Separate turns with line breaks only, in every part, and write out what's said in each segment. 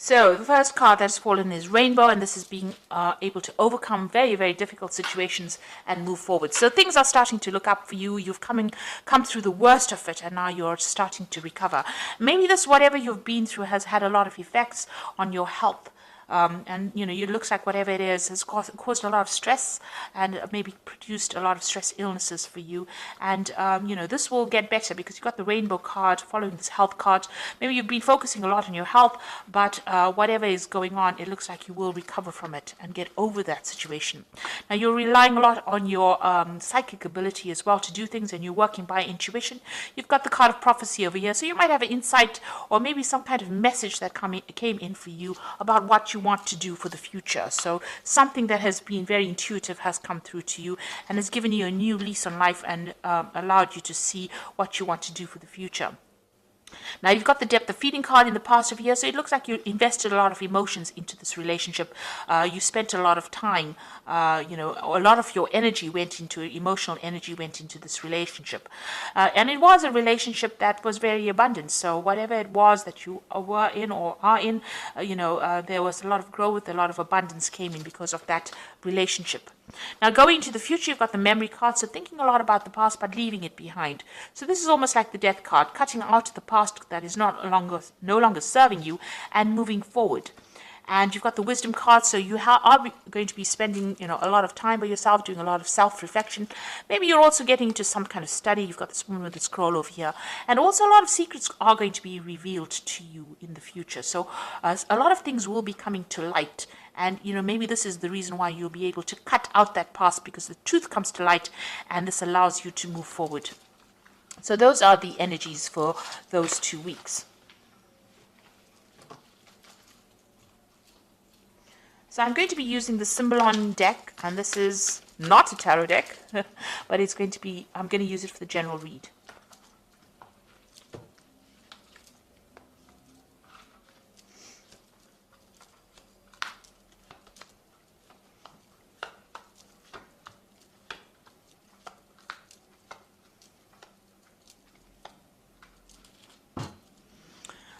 So the first card that's fallen is Rainbow, and this is being able to overcome very, very difficult situations and move forward. So things are starting to look up for you. You've come through the worst of it, and now you're starting to recover. Maybe this, whatever you've been through, has had a lot of effects on your health. And it looks like whatever it is has caused a lot of stress and maybe produced a lot of stress illnesses for you. And this will get better because you've got the Rainbow card following this health card. Maybe you've been focusing a lot on your health, but whatever is going on, it looks like you will recover from it and get over that situation. Now you're relying a lot on your psychic ability as well to do things, and you're working by intuition. You've got the card of prophecy over here, so you might have an insight or maybe some kind of message that came in for you about what you want to do for the future. So something that has been very intuitive has come through to you and has given you a new lease on life and allowed you to see what you want to do for the future. Now you've got the depth of feeling card in the past of year, so it looks like you invested a lot of emotions into this relationship. You spent a lot of time, a lot of your energy went into emotional energy went into this relationship, and it was a relationship that was very abundant. So whatever it was that you were in or are in, there was a lot of growth, a lot of abundance came in because of that relationship. Now going into the future, you've got the memory card, so thinking a lot about the past but leaving it behind. So this is almost like the death card, cutting out the past that is no longer serving you and moving forward. And you've got the wisdom card, so you are going to be spending a lot of time by yourself, doing a lot of self-reflection. Maybe you're also getting into some kind of study. You've got this woman with the scroll over here. And also a lot of secrets are going to be revealed to you in the future. So a lot of things will be coming to light. And, maybe this is the reason why you'll be able to cut out that past, because the truth comes to light and this allows you to move forward. So those are the energies for those 2 weeks. So I'm going to be using the Symbolon deck, and this is not a tarot deck, but I'm going to use it for the general read.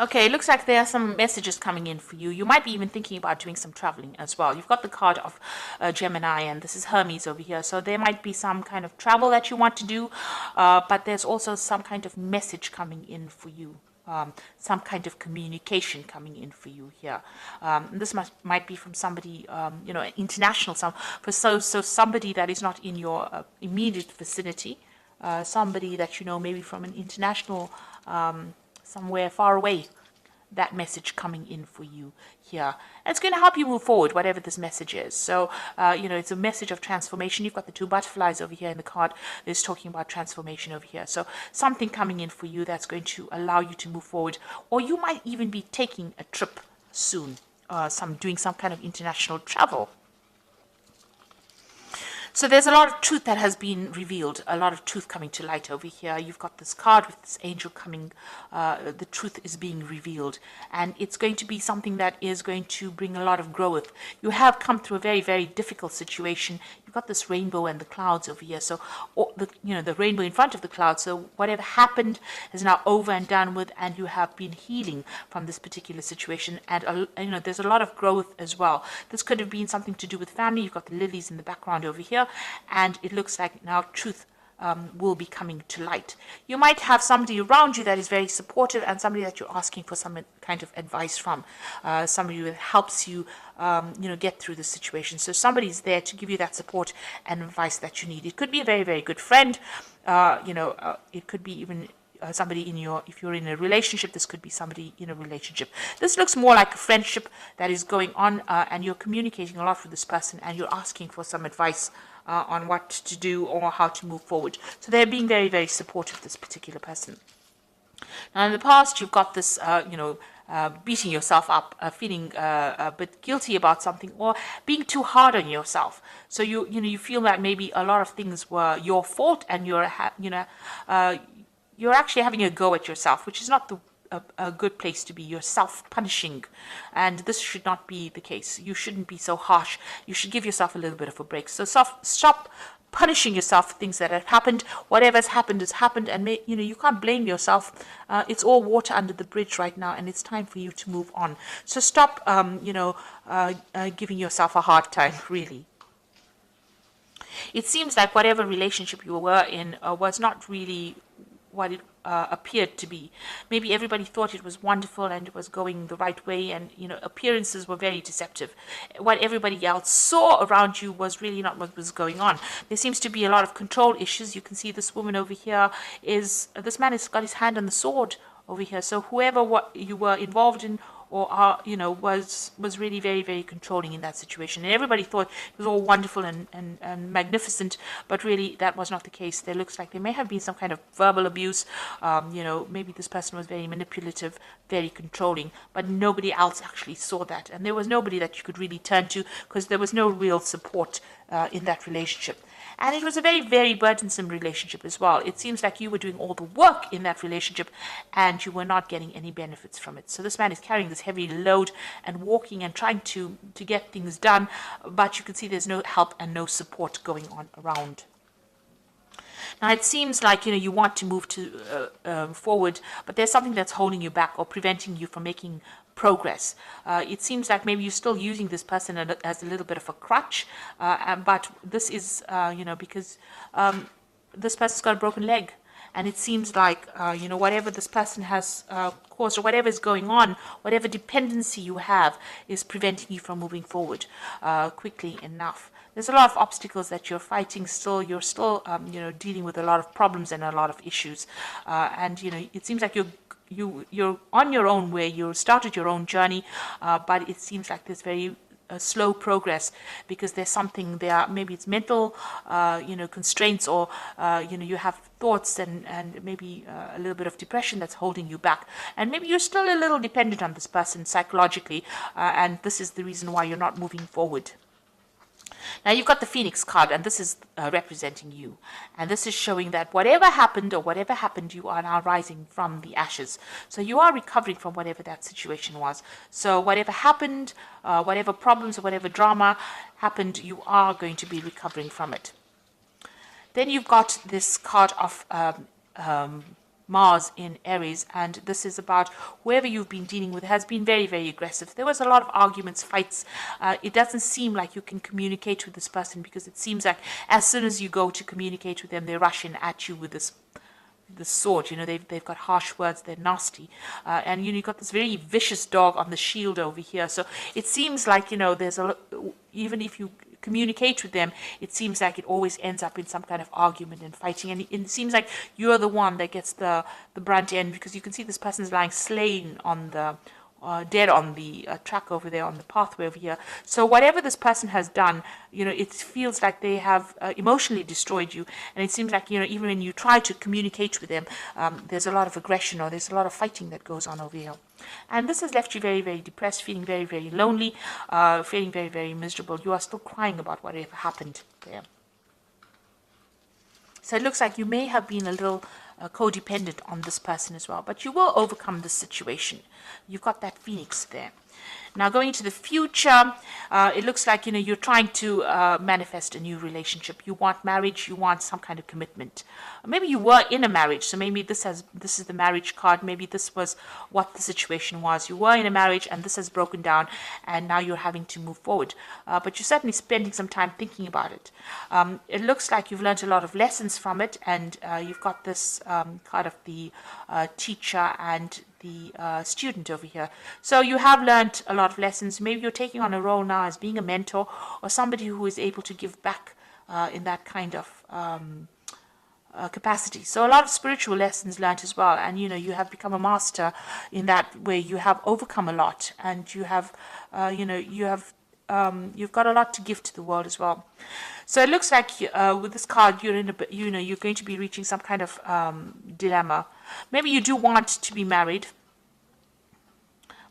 Okay, it looks like there are some messages coming in for you. You might be even thinking about doing some traveling as well. You've got the card of Gemini, and this is Hermes over here. So there might be some kind of travel that you want to do, but there's also some kind of message coming in for you. Some kind of communication coming in for you here. This might be from somebody, international, so somebody that is not in your immediate vicinity, somebody that maybe from an international somewhere far away, that message coming in for you here. And it's going to help you move forward, whatever this message is. So, it's a message of transformation. You've got the 2 butterflies over here in the card. It's talking about transformation over here. So something coming in for you that's going to allow you to move forward. Or you might even be taking a trip soon, doing some kind of international travel. So there's a lot of truth that has been revealed, a lot of truth coming to light over here. You've got this card with this angel coming, the truth is being revealed. And it's going to be something that is going to bring a lot of growth. You have come through a very, very difficult situation. You've got this rainbow and the clouds over here. So, the rainbow in front of the clouds. So whatever happened is now over and done with, and you have been healing from this particular situation. And, there's a lot of growth as well. This could have been something to do with family. You've got the lilies in the background over here. And it looks like now truth will be coming to light. You might have somebody around you that is very supportive, and somebody that you're asking for some kind of advice from, somebody that helps you, get through the situation. So somebody's there to give you that support and advice that you need. It could be a very, very good friend. It could be even somebody if you're in a relationship, this could be somebody in a relationship. This looks more like a friendship that is going on, and you're communicating a lot with this person, and you're asking for some advice on what to do or how to move forward. So they're being very, very supportive, this particular person. Now in the past, you've got this, beating yourself up, feeling a bit guilty about something, or being too hard on yourself. So you feel that maybe a lot of things were your fault, and you're actually having a go at yourself, which is not a good place to be. You're self-punishing, and this should not be the case. You shouldn't be so harsh. You should give yourself a little bit of a break. So stop punishing yourself for things that have happened. Whatever's happened has happened, and you can't blame yourself. It's all water under the bridge right now, and it's time for you to move on. So stop, giving yourself a hard time, really. It seems like whatever relationship you were in was not really what it appeared to be. Maybe everybody thought it was wonderful and it was going the right way, and appearances were very deceptive. What everybody else saw around you was really not what was going on. There seems to be a lot of control issues. You can see this woman over here this man has got his hand on the sword over here. So whoever what you were involved in or was really very, very controlling in that situation. And everybody thought it was all wonderful and magnificent, but really that was not the case. There looks like there may have been some kind of verbal abuse. Maybe this person was very manipulative, very controlling, but nobody else actually saw that. And there was nobody that you could really turn to, because there was no real support in that relationship. And it was a very, very burdensome relationship as well. It seems like you were doing all the work in that relationship and you were not getting any benefits from it. So this man is carrying this heavy load and walking and trying to get things done, but you can see there's no help and no support going on around. Now, it seems like, you want to move forward, but there's something that's holding you back or preventing you from making progress. It seems like maybe you're still using this person as a little bit of a crutch, but this is, because this person's got a broken leg. And it seems like, whatever this person has caused or whatever is going on, whatever dependency you have is preventing you from moving forward quickly enough. There's a lot of obstacles that you're fighting still. You're still, dealing with a lot of problems and a lot of issues. And it seems like you're on your own way. You started your own journey, but it seems like there's very slow progress because there's something there. Maybe it's mental, constraints, or you have thoughts and maybe a little bit of depression that's holding you back. And maybe you're still a little dependent on this person psychologically, and this is the reason why you're not moving forward. Now you've got the Phoenix card, and this is representing you. And this is showing that whatever happened, you are now rising from the ashes. So you are recovering from whatever that situation was. So whatever happened, whatever problems or whatever drama happened, you are going to be recovering from it. Then you've got this card of Mars in Aries, and this is about whoever you've been dealing with has been very, very aggressive. There was a lot of arguments, fights. It doesn't seem like you can communicate with this person, because it seems like as soon as you go to communicate with them, they rush in at you with this sword. They've got harsh words, they're nasty, and you've got this very vicious dog on the shield over here. So it seems like there's even if you communicate with them, it seems like it always ends up in some kind of argument and fighting, and it seems like you're the one that gets the brunt end, because you can see this person's lying slain on the dead on the track over there, on the pathway over here. So whatever this person has done, it feels like they have emotionally destroyed you, and it seems like even when you try to communicate with them, there's a lot of aggression or there's a lot of fighting that goes on over here. And this has left you very, very depressed, feeling very, very lonely, feeling very, very miserable. You are still crying about whatever happened there. So it looks like you may have been a little codependent on this person as well, but you will overcome this situation. You've got that Phoenix there. Now, going into the future, it looks like you're trying to manifest a new relationship. You want marriage. You want some kind of commitment. Maybe you were in a marriage, so maybe this is the marriage card. Maybe this was what the situation was. You were in a marriage, and this has broken down, and now you're having to move forward. But you're certainly spending some time thinking about it. It looks like you've learned a lot of lessons from it, and you've got this card of the teacher and the student over here. So you have learned a lot of lessons. Maybe you're taking on a role now as being a mentor or somebody who is able to give back in that kind of capacity. So a lot of spiritual lessons learned as well, and you have become a master in that way. You have overcome a lot, and you have you've got a lot to give to the world as well. So it looks like with this card, you're going to be reaching some kind of dilemma. Maybe you do want to be married,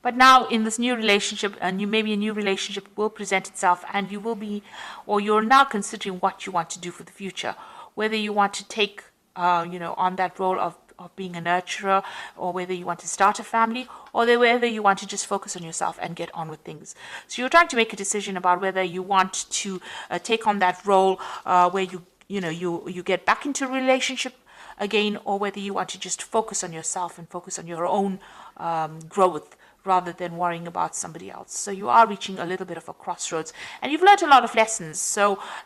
but now in this new relationship, maybe a new relationship will present itself, and you're now considering what you want to do for the future. Whether you want to take, on that role of being a nurturer, or whether you want to start a family, or whether you want to just focus on yourself and get on with things. So you're trying to make a decision about whether you want to take on that role where you get back into a relationship again, or whether you want to just focus on yourself and focus on your own growth rather than worrying about somebody else. So you are reaching a little bit of a crossroads, and you've learned a lot of lessons,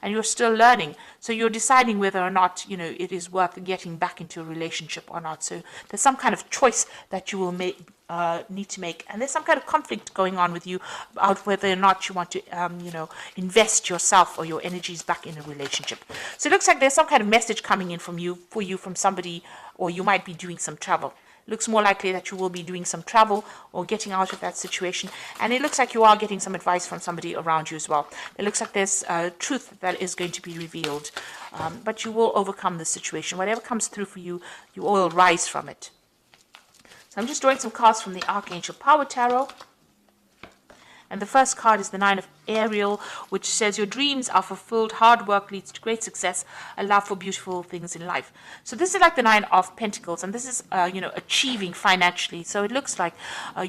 and you're still learning. So you're deciding whether or not, it is worth getting back into a relationship or not. So there's some kind of choice that you will need to make, and there's some kind of conflict going on with you about whether or not you want to invest yourself or your energies back in a relationship. So it looks like there's some kind of message coming in for you from somebody, or you might be doing some travel. Looks more likely that you will be doing some travel or getting out of that situation. And it looks like you are getting some advice from somebody around you as well. It looks like there's truth that is going to be revealed. But you will overcome the situation. Whatever comes through for you, you will rise from it. So I'm just drawing some cards from the Archangel Power Tarot. And the first card is the Nine of Ariel, which says your dreams are fulfilled, hard work leads to great success, a love for beautiful things in life. So this is like the Nine of Pentacles, and this is, achieving financially. So it looks like,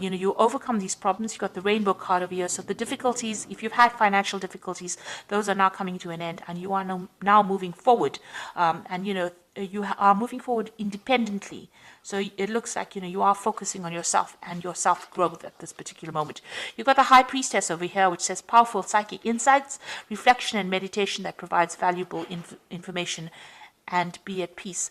you overcome these problems. You've got the Rainbow card over here. So the difficulties, if you've had financial difficulties, those are now coming to an end, and you are now moving forward. You are moving forward independently. So it looks like, you are focusing on yourself and your self-growth at this particular moment. You've got the High Priestess over here, which says powerful psychic insights, reflection and meditation that provides valuable information, and be at peace.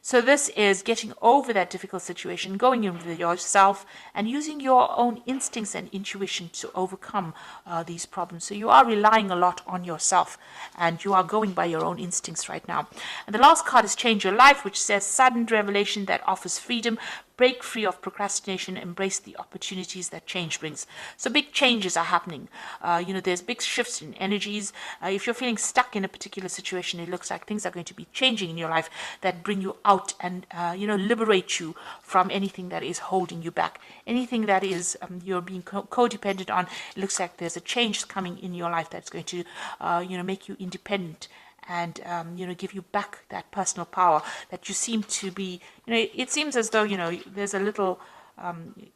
So this is getting over that difficult situation, going in with yourself and using your own instincts and intuition to overcome these problems. So you are relying a lot on yourself, and you are going by your own instincts right now. And the last card is Change Your Life, which says sudden revelation that offers freedom. Break free of procrastination, embrace the opportunities that change brings. So big changes are happening. There's big shifts in energies. If you're feeling stuck in a particular situation, it looks like things are going to be changing in your life that bring you out and, liberate you from anything that is holding you back. Anything that is you're being codependent on, it looks like there's a change coming in your life that's going to, make you independent and give you back that personal power that you seem to be. It seems as though there's a little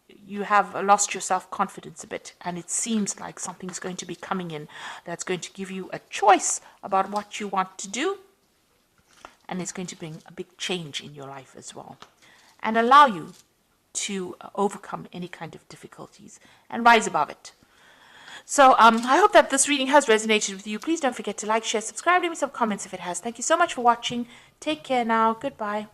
you have lost your self-confidence a bit, and it seems like something's going to be coming in that's going to give you a choice about what you want to do, and it's going to bring a big change in your life as well, and allow you to overcome any kind of difficulties and rise above it. So I hope that this reading has resonated with you. Please don't forget to like, share, subscribe, leave me some comments if it has. Thank you so much for watching. Take care now. Goodbye.